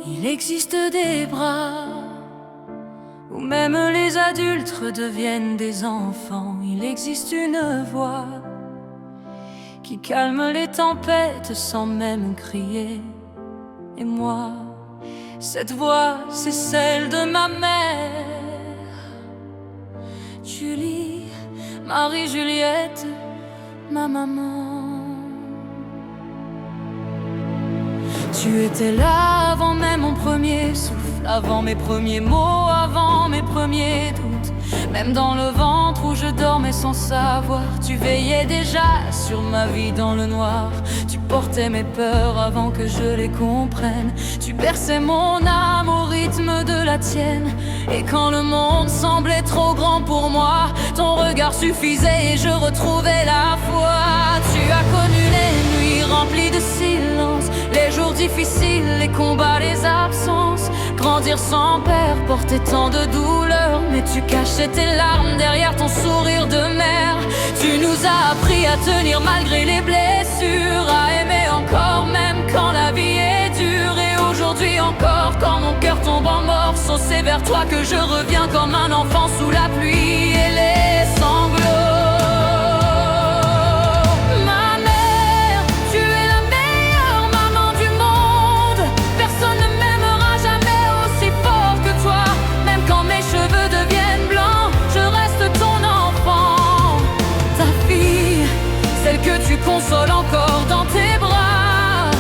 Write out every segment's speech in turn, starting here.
Il existe des bras où même les adultes deviennent des enfants. Il existe une voix qui calme les tempêtes sans même crier. Et moi, cette voix, c'est celle de ma mère. Julie, Marie-Juliette, ma maman. Tu étais là avant même mon premier souffle, avant mes premiers mots, avant mes premiers doutes. Même dans le ventre où je dormais sans savoir, tu veillais déjà sur ma vie dans le noir. Tu portais mes peurs avant que je les comprenne. Tu berçais mon âme au rythme de la tienne. Et quand le monde semblait trop grand pour moi, ton regard suffisait et je retrouvais la foi. Tu as connu les nuits remplies de silence, les jours difficiles, les combats, les absences. Grandir sans père, porter tant de douleurs, mais tu cachais tes larmes derrière ton sourire de mère. Tu nous as appris à tenir malgré les blessures, à aimer encore même quand la vie est dure. Et aujourd'hui encore, quand mon cœur tombe en morceaux, c'est vers toi que je reviens comme un enfant sous la pluie et les sanglots. Console encore dans tes bras.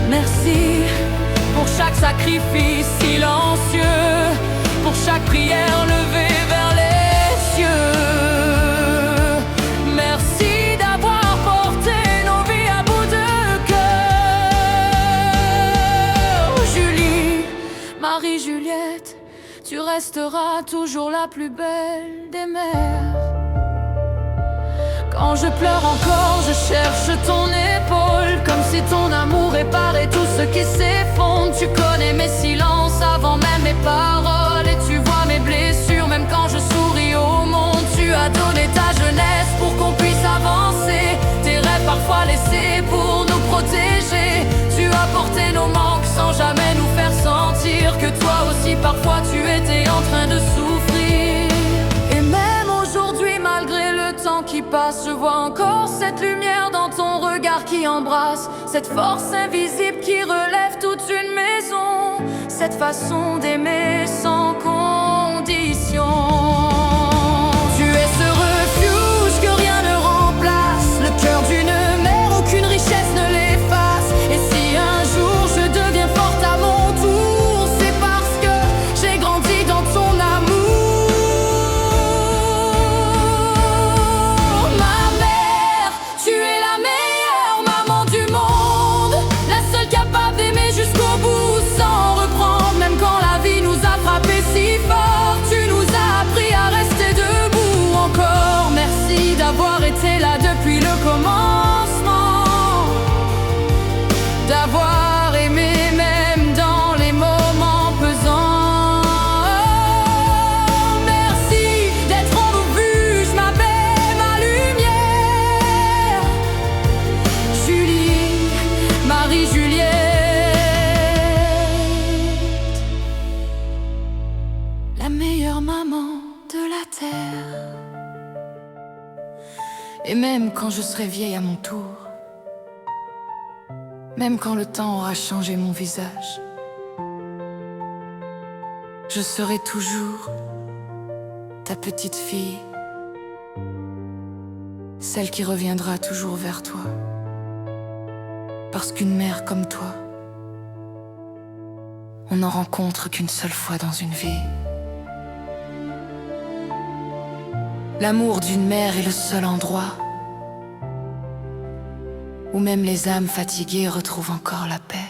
Merci pour chaque sacrifice silencieux, pour chaque prière levée vers les cieux. Merci d'avoir porté nos vies à bout de cœur. Julie, Marie-Juliette, tu resteras toujours la plus belle des mères. Quand je pleure encore, je cherche ton épaule, comme si ton amour réparait tout ce qui s'effondre. Tu connais mes silences avant même mes paroles, et tu vois mes blessures même quand je souris au monde. Tu as donné ta jeunesse pour qu'on puisse avancer, tes rêves parfois laissés pour nous protéger. Tu as porté nos manques sans jamais nous faire sentir que toi aussi parfois tu étais en train de souffrir. Et même aujourd'hui, malgré le temps qui passe, je vois encore cette lumière dans ton regard qui embrasse, cette force invisible qui relève toute une maison, cette façon d'aimer sans condition. Tu es ce refuge que rien ne remplace, le cœur d'une mère, aucune richesse ne l'efface. Et si un jour je deviens forte à mon tour, c'est parce que j'ai grandi dans ton amour. T'es là depuis le commencement, d'avoir aimé même dans les moments pesants. Merci d'être en refuge, ma paix, ma lumière. Julie, Marie-Juliette, la meilleure maman de la terre. Et même quand je serai vieille à mon tour, même quand le temps aura changé mon visage, je serai toujours ta petite fille, celle qui reviendra toujours vers toi. Parce qu'une mère comme toi, on n'en rencontre qu'une seule fois dans une vie. L'amour d'une mère est le seul endroit où même les âmes fatiguées retrouvent encore la paix.